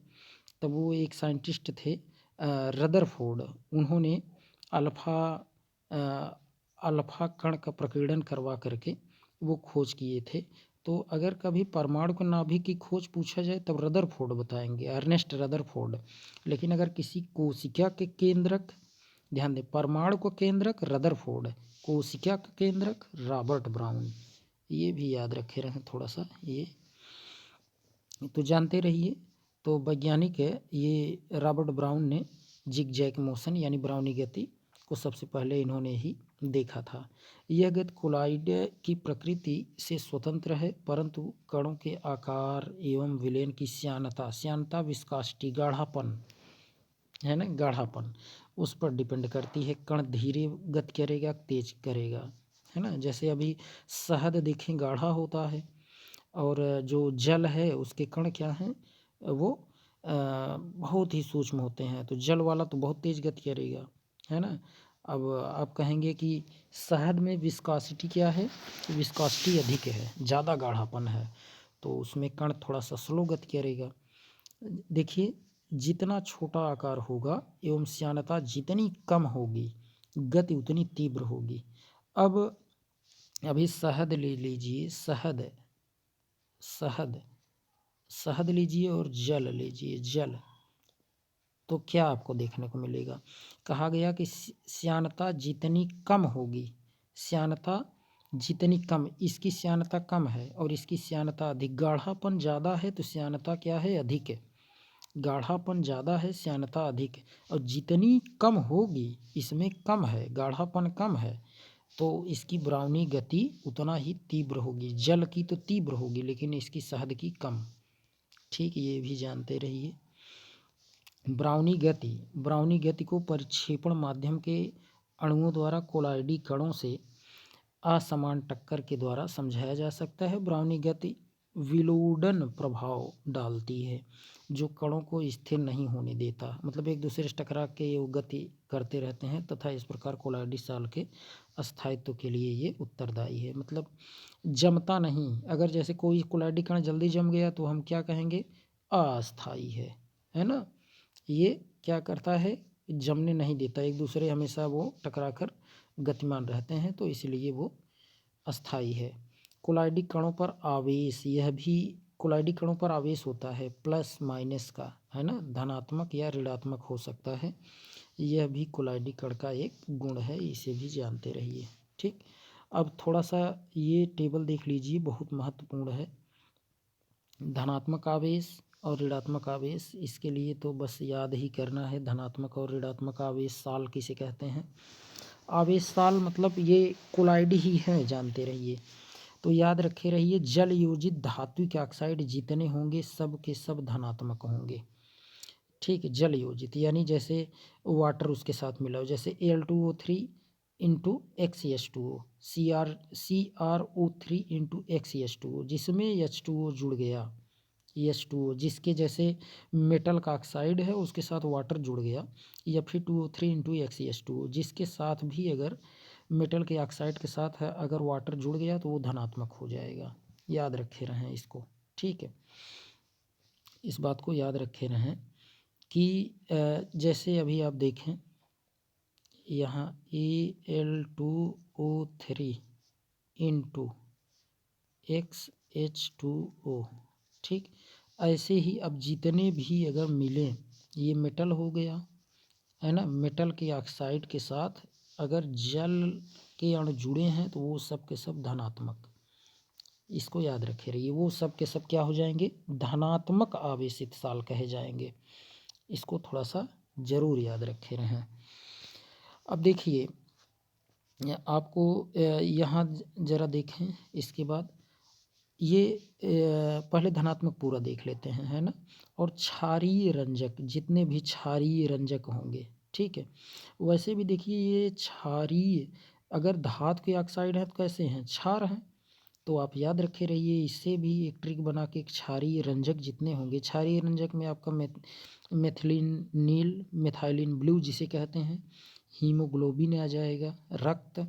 तब वो एक साइंटिस्ट थे रदरफोर्ड। उन्होंने अल्फा कण का प्रकीर्णन करवा करके वो खोज किए थे। तो अगर कभी परमाणु के नाभिक की खोज पूछा जाए तब रदरफोर्ड बताएंगे, अर्नेस्ट रदरफोर्ड। लेकिन अगर किसी कोशिका के केंद्रक, ध्यान दें, परमाणु को केंद्रक रदरफोर्ड, कोशिका का केंद्रक रॉबर्ट ब्राउन, ये भी याद रखे रहें थोड़ा सा, ये तो जानते रहिए। तो वैज्ञानिक है ये रॉबर्ट ब्राउन ने जिग जैग मोशन यानी ब्राउनी गति को सबसे पहले इन्होंने ही देखा था। यह गति कोलाइड की प्रकृति से स्वतंत्र है, परंतु कणों के आकार एवं विलयन की श्यानता विस्कासिटी, गाढ़ापन है ना, गाढ़ापन उस पर डिपेंड करती है। कण धीरे गति करेगा, तेज करेगा, है ना। जैसे अभी शहद देखें गाढ़ा होता है, और जो जल है उसके कण क्या हैं, वो बहुत ही सूक्ष्म होते हैं। तो जल वाला तो बहुत तेज गति करेगा, है ना। अब आप कहेंगे कि शहद में विस्कोसिटी क्या है, विस्कोसिटी अधिक है, ज़्यादा गाढ़ापन है, तो उसमें कण थोड़ा सा स्लो गति करेगा। देखिए, जितना छोटा आकार होगा एवं श्यानता जितनी कम होगी, गति उतनी तीव्र होगी। अब अभी शहद ले लीजिए, शहद शहद शहद लीजिए और जल लीजिए, जल, तो क्या आपको देखने को मिलेगा? कहा गया कि श्यानता जितनी कम होगी, श्यानता जितनी कम, इसकी श्यानता कम है और इसकी श्यानता अधिक, गाढ़ापन ज़्यादा है तो श्यानता क्या है, अधिक है, गाढ़ापन ज़्यादा है श्यानता अधिक है, और जितनी कम होगी इसमें कम है, गाढ़ापन कम है, तो इसकी ब्राउनी गति उतना ही तीव्र होगी। जल की तो तीव्र होगी लेकिन इसकी शहद की कम। ठीक, ये भी जानते रहिए। ब्राउनी गति को परिक्षेपण माध्यम के अणुओं द्वारा कोलाइडी कणों से असमान टक्कर के द्वारा समझाया जा सकता है। ब्राउनी गति विलोडन प्रभाव डालती है जो कणों को स्थिर नहीं होने देता, मतलब एक दूसरे से टकरा के वो गति करते रहते हैं तथा इस प्रकार कोलाइडी साल के अस्थायित्व के लिए ये उत्तरदायी है। मतलब जमता नहीं, अगर जैसे कोई कोलाइडी कण जल्दी जम गया तो हम क्या कहेंगे, अस्थायी है ना। ये क्या करता है, जमने नहीं देता, एक दूसरे हमेशा वो टकरा कर गतिमान रहते हैं, तो इसलिए वो अस्थायी है। कोलाइडी कणों पर आवेश, यह भी कोलाइडी कणों पर आवेश होता है प्लस माइनस का, है ना, धनात्मक या ऋणात्मक हो सकता है, यह भी कोलाइडी कण का एक गुण है, इसे भी जानते रहिए। ठीक, अब थोड़ा सा ये टेबल देख लीजिए, बहुत महत्वपूर्ण है। धनात्मक आवेश और ऋणात्मक आवेश, इसके लिए तो बस याद ही करना है, धनात्मक और ऋणात्मक आवेश साल किसे कहते हैं। आवेश साल मतलब ये कोलाइडी ही है, जानते रहिए। तो याद रखे रहिए, जल योजित धात्विक ऑक्साइड जितने होंगे सब के सब धनात्मक होंगे। ठीक है, जल योजित यानी जैसे वाटर उसके साथ मिला हो, जैसे Al2O3 into XeH2O, CrO3 into XeH2O, जिसमें H2O जुड़ गया, H2O जिसके जैसे मेटल का ऑक्साइड है उसके साथ वाटर जुड़ गया, या फिर 2O3 इंटू XeH2O जिसके साथ भी अगर मेटल के ऑक्साइड के साथ है अगर वाटर जुड़ गया तो वो धनात्मक हो जाएगा। याद रखे रहें इसको। ठीक है, इस बात को याद रखे रहें कि जैसे अभी आप देखें यहाँ Al2O3 इंटू XH2O, ठीक, ऐसे ही अब जितने भी अगर मिले, ये मेटल हो गया, है ना, मेटल के ऑक्साइड के साथ अगर जल के अणु जुड़े हैं तो वो सब के सब धनात्मक, इसको याद रखे रहिए, वो सब के सब क्या हो जाएंगे, धनात्मक आवेशित साल कहे जाएंगे। इसको थोड़ा सा ज़रूर याद रखे रहें। अब देखिए आपको यहाँ ज़रा देखें, इसके बाद ये पहले धनात्मक पूरा देख लेते हैं, है ना, और क्षारीय रंजक, जितने भी क्षारीय रंजक होंगे, ठीक है, वैसे भी देखिए ये क्षारीय, अगर धातु के ऑक्साइड हैं तो कैसे हैं, क्षार हैं, तो आप याद रखे रहिए, इससे भी एक ट्रिक बना के क्षारीय रंजक जितने होंगे, क्षारीय रंजक में आपका मेथिलीन नील, मिथाइलिन ब्लू जिसे कहते हैं, हीमोग्लोबिन आ जाएगा, रक्त,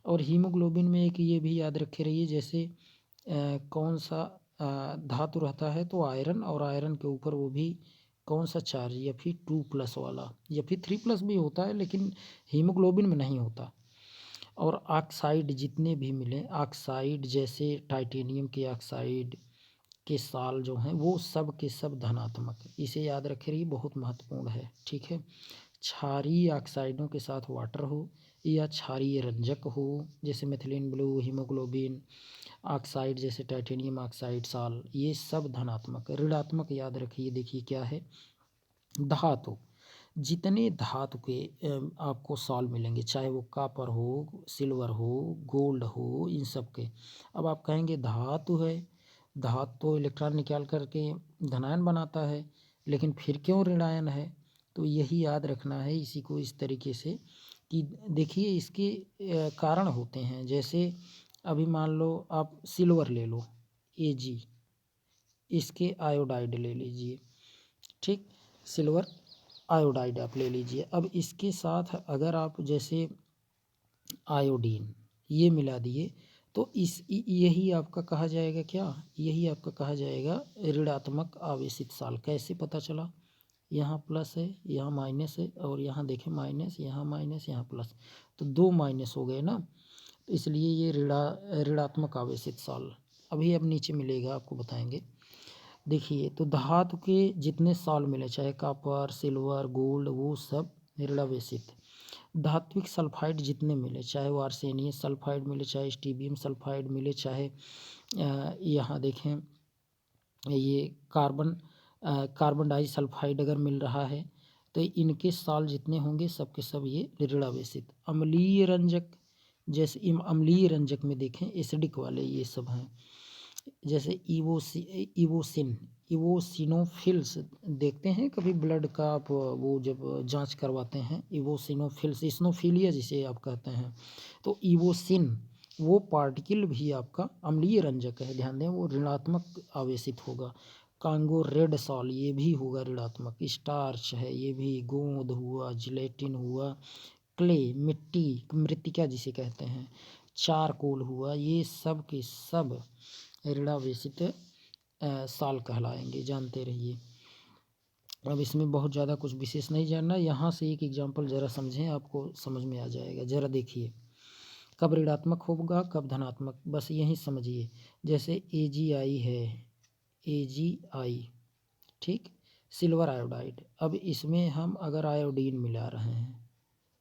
और हीमोग्लोबिन में एक ये भी याद रखे रहिए, जैसे कौन सा धातु रहता है तो आयरन, और आयरन के ऊपर वो भी कौन सा चार्ज, या फिर 2+ वाला, या फिर 3+ भी होता है लेकिन हीमोग्लोबिन में नहीं होता। और ऑक्साइड जितने भी मिले, ऑक्साइड जैसे टाइटेनियम के ऑक्साइड के साल जो हैं वो सब के सब धनात्मक, इसे याद रखे रहिए, बहुत महत्वपूर्ण है। ठीक है, क्षारीय ऑक्साइडों के साथ वाटर हो या क्षारीय रंजक हो जैसे मेथिलीन ब्लू, हीमोग्लोबिन, ऑक्साइड जैसे टाइटेनियम ऑक्साइड साल, ये सब धनात्मक। ऋणात्मक याद रखिए, देखिए क्या है, धातु, जितने धातु के आपको साल मिलेंगे, चाहे वो कॉपर हो, सिल्वर हो, गोल्ड हो, इन सब के। अब आप कहेंगे धातु है, धातु तो इलेक्ट्रॉन निकाल करके धनायन बनाता है, लेकिन फिर क्यों ऋणायन है, तो यही याद रखना है इसी को इस तरीके से कि देखिए इसके कारण होते हैं, जैसे अभी मान लो आप सिल्वर ले लो, Ag, इसके आयोडाइड ले लीजिए, ठीक, सिल्वर आयोडाइड आप ले लीजिए। अब इसके साथ अगर आप जैसे आयोडीन ये मिला दिए तो यही आपका कहा जाएगा क्या, यही आपका कहा जाएगा ऋणात्मक आवेशित साल। कैसे पता चला, यहाँ प्लस है, यहाँ माइनस है, और यहाँ देखें माइनस, यहाँ माइनस, यहाँ प्लस, तो दो माइनस हो गए ना, तो इसलिए ये ऋणात्मक आवेशित साल। अभी अब नीचे मिलेगा आपको बताएंगे। देखिए तो धातु के जितने साल मिले, चाहे कॉपर, सिल्वर, गोल्ड, वो सब ऋणावेशित। धात्विक सल्फाइड जितने मिले, चाहे वो आर्सेनियस सल्फाइड मिले, चाहे स्टीबियम सल्फाइड मिले, चाहे यहाँ देखें ये कार्बन डाइसल्फाइड अगर मिल रहा है, तो इनके साल जितने होंगे सब के सब ये ऋणावेशित। अम्लीय रंजक, जैसे अम्लीय रंजक में देखें एसिडिक वाले ये सब हैं, जैसे इवोसिनोफिल्स देखते हैं कभी ब्लड का आप वो जब जांच करवाते हैं, इवोसिनोफिल्स, इस्नोफिलिया जिसे आप कहते हैं, तो इवोसिन वो पार्टिकल भी आपका अम्लीय रंजक है, ध्यान दें, वो ऋणात्मक आवेशित होगा। कांगो रेड सॉल ये भी होगा ऋणात्मक। स्टार्च है ये भी, गोंद हुआ, जिलेटिन हुआ, क्ले मिट्टी, मृत्तिका जिसे कहते हैं, चारकोल हुआ, ये सब के सब ऋणावेशित साल कहलाएंगे, जानते रहिए। अब इसमें बहुत ज़्यादा कुछ विशेष नहीं जानना, यहाँ से एक एग्जांपल ज़रा समझें, आपको समझ में आ जाएगा। ज़रा देखिए कब ऋणात्मक होगा कब धनात्मक, बस यही समझिए। जैसे AgI है, AgI, ठीक, सिल्वर आयोडाइड। अब इसमें हम अगर आयोडीन मिला रहे हैं,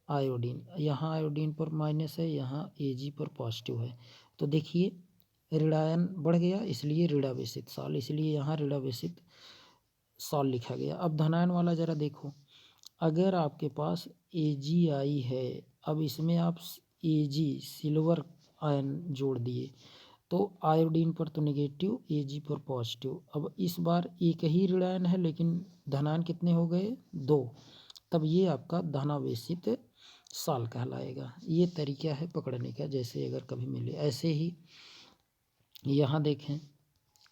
आयोडीन, यहाँ आयोडीन पर माइनस है, यहाँ Ag पर पॉजिटिव है, तो देखिए ऋणायन बढ़ गया, इसलिए ऋणावेशित साल, इसलिए यहाँ ऋणावेशित साल लिखा गया। अब धनायन वाला ज़रा देखो, अगर आपके पास AgI है, अब इसमें आप Ag सिल्वर आयन जोड़ दिए, तो आयोडीन पर तो नेगेटिव, Ag पर पॉजिटिव। अब इस बार एक ही ऋणायन है लेकिन धनायन कितने हो गए, दो, तब ये आपका धनावेशित साल कहलाएगा। ये तरीका है पकड़ने का, जैसे अगर कभी मिले। ऐसे ही यहाँ देखें,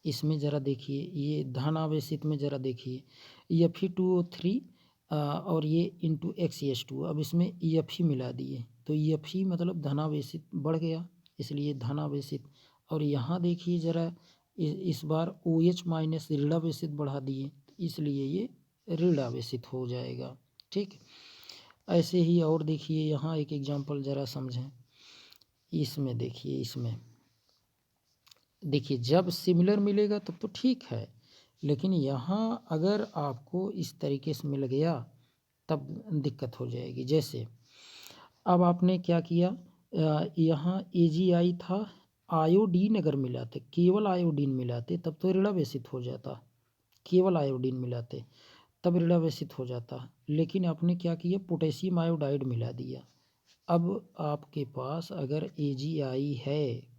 इसमें ज़रा देखिए, ये धनावेशित में ज़रा देखिए Fe2O3 और ये इंटू XeH2, अब इसमें Fe मिला दिए, तो Fe मतलब धनावेशित बढ़ गया, इसलिए धनावेशित। और यहाँ देखिए ज़रा, इस बार OH माइनस ऋणावेशित बढ़ा दिए, इसलिए ये ऋणावेशित हो जाएगा, ठीक। ऐसे ही और देखिए, यहाँ एक एग्जांपल ज़रा समझें। इसमें देखिए, इसमें देखिए जब सिमिलर मिलेगा तब तो ठीक है, लेकिन यहाँ अगर आपको इस तरीके से मिल गया तब दिक्कत हो जाएगी। जैसे अब आपने क्या किया, यहाँ AgI था, आयोडीन अगर मिलाते, केवल आयोडीन मिलाते तब तो ऋणावेशित हो जाता, केवल आयोडीन मिलाते तब ऋणावेशित हो जाता, लेकिन आपने क्या किया, पोटेशियम आयोडाइड मिला दिया। अब आपके पास अगर AgI है,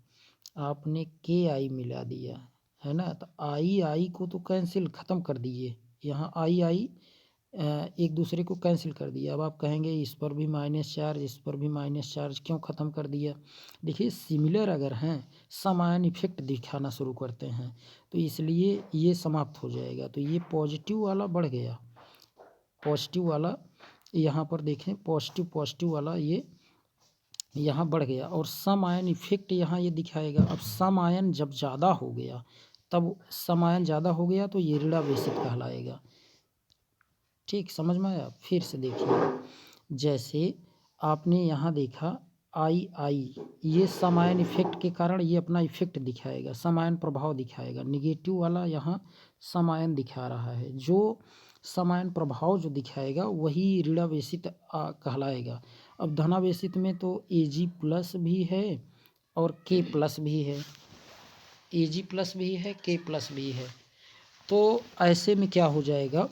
आपने KI मिला दिया है ना, तो आई को तो कैंसिल ख़त्म कर दिए, यहाँ आई एक दूसरे को कैंसिल कर दिया। अब आप कहेंगे इस पर भी माइनस चार्ज, इस पर भी माइनस चार्ज, क्यों ख़त्म कर दिया। देखिए सिमिलर अगर हैं, सम आयन इफेक्ट दिखाना शुरू करते हैं, तो इसलिए ये समाप्त हो जाएगा। तो ये पॉजिटिव वाला बढ़ गया, पॉजिटिव वाला यहाँ पर देखें, पॉजिटिव वाला ये यहाँ बढ़ गया, और सम आयन इफेक्ट यहाँ ये दिखाएगा। अब सम आयन जब ज़्यादा हो गया, तब सम आयन ज़्यादा हो गया तो ये ऋणावेशित कहलाएगा, ठीक, समझ में आया। फिर से देखिए, जैसे आपने यहाँ देखा आई, ये सम आयन इफेक्ट के कारण ये अपना इफेक्ट दिखाएगा, सम आयन प्रभाव दिखाएगा। निगेटिव वाला यहाँ सम आयन दिखा रहा है, जो सम आयन प्रभाव जो दिखाएगा वही ऋणावेशित कहलाएगा। अब धनावेशित में तो Ag प्लस भी है और K प्लस भी है, Ag प्लस भी है, K प्लस भी है, तो ऐसे में क्या हो जाएगा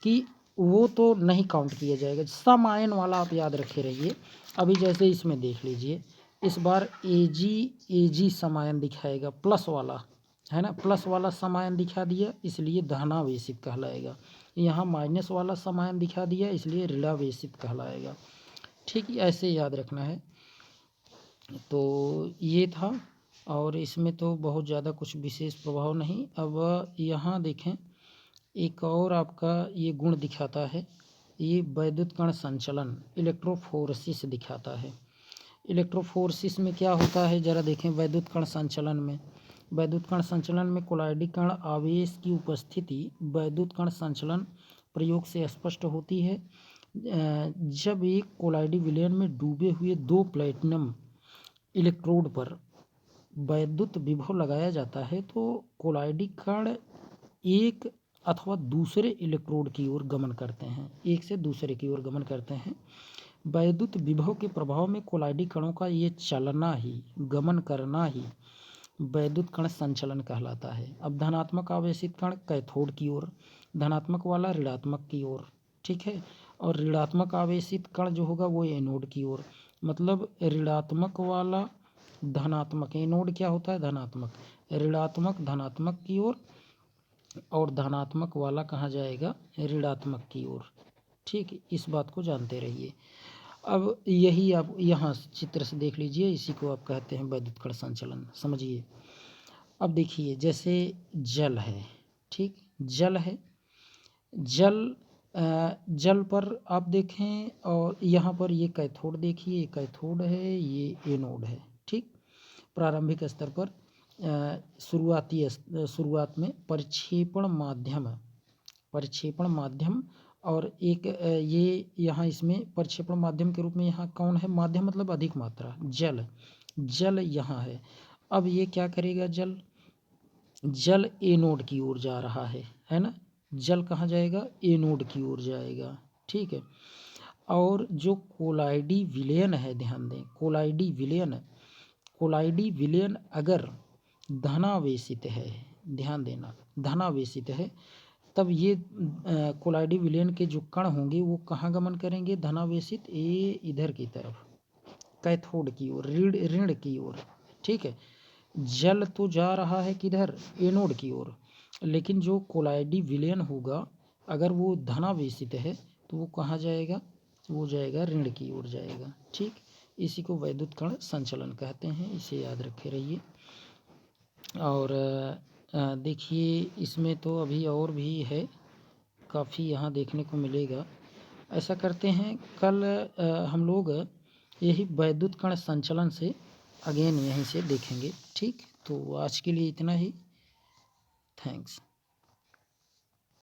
कि वो तो नहीं काउंट किया जाएगा। सम आयन वाला आप याद रखे रहिए। अभी जैसे इसमें देख लीजिए, इस बार Ag सम आयन दिखाएगा, प्लस वाला है ना, प्लस वाला सम आयन दिखा दिया, इसलिए धनावेशित कहलाएगा। यहाँ माइनस वाला सम आयन दिखा दिया, इसलिए ऋणावेशित कहलाएगा, ठीक, ऐसे याद रखना है। तो ये था, और इसमें तो बहुत ज़्यादा कुछ विशेष प्रभाव नहीं। अब यहाँ देखें, एक और आपका ये गुण दिखाता है, ये वैद्युत कण संचलन इलेक्ट्रोफोरेसिस दिखाता है। इलेक्ट्रोफोरेसिस में क्या होता है जरा देखें। वैद्युत कण संचलन में, वैद्युत कण संचलन में कोलाइडी कण आवेश की उपस्थिति वैद्युत कण संचलन प्रयोग से स्पष्ट होती है। जब एक कोलाइडी विलयन में डूबे हुए दो प्लेटिनम इलेक्ट्रोड पर वैद्युत विभव लगाया जाता है तो कोलाइडी कण एक अथवा दूसरे इलेक्ट्रोड की ओर गमन करते हैं, एक से दूसरे की ओर गमन करते हैं। वैद्युत विभव के प्रभाव में कोलाइडी कणों का ये चलना ही, गमन करना ही वैद्युत कण संचलन कहलाता है। अब धनात्मक आवेशित कण कैथोड की ओर, धनात्मक वाला ऋणात्मक की ओर, ठीक है, और ऋणात्मक आवेशित कण जो होगा वो एनोड की ओर। मतलब ऋणात्मक वाला धनात्मक, एनोड क्या होता है धनात्मक, ऋणात्मक धनात्मक की ओर और धनात्मक वाला कहाँ जाएगा ऋणात्मक की ओर। ठीक, इस बात को जानते रहिए। अब यही आप यहाँ चित्र से देख लीजिए, इसी को आप कहते हैं वैद्युत कण संचलन, समझिए। अब देखिए जैसे जल है, ठीक, जल है, जल पर आप देखें और यहाँ पर ये कैथोड देखिए, ये कैथोड है, ये एनोड है, ठीक। प्रारंभिक स्तर पर शुरुआत में परिक्षेपण माध्यम और एक ये यहाँ इसमें परिक्षेपण माध्यम के रूप में यहाँ कौन है, माध्यम मतलब अधिक मात्रा, जल यहाँ है। अब ये क्या करेगा, जल एनोड की ओर जा रहा है ना, जल कहाँ जाएगा, एनोड की ओर जाएगा, ठीक है। और जो कोलाइडी विलयन है, ध्यान दें, कोलाइडी विलयन अगर धनावेशित है, ध्यान देना, धनावेशित है, तब ये कोलाइडी विलयन के जो कण होंगे वो कहाँ गमन करेंगे, धनावेशित, ये इधर की तरफ कैथोड की ओर, ऋण की ओर, ठीक है। जल तो जा रहा है किधर, एनोड की ओर, लेकिन जो कोलाइडी विलयन होगा अगर वो धनावेशित है तो वो कहाँ जाएगा, वो जाएगा ऋण की ओर जाएगा, ठीक। इसी को वैद्युत कण संचलन कहते हैं, इसे याद रखे रहिए। और देखिए इसमें तो अभी और भी है, काफ़ी यहाँ देखने को मिलेगा। ऐसा करते हैं कल हम लोग यही वैद्युत कण संचलन से अगेन यहीं से देखेंगे, ठीक। तो आज के लिए इतना ही, थैंक्स।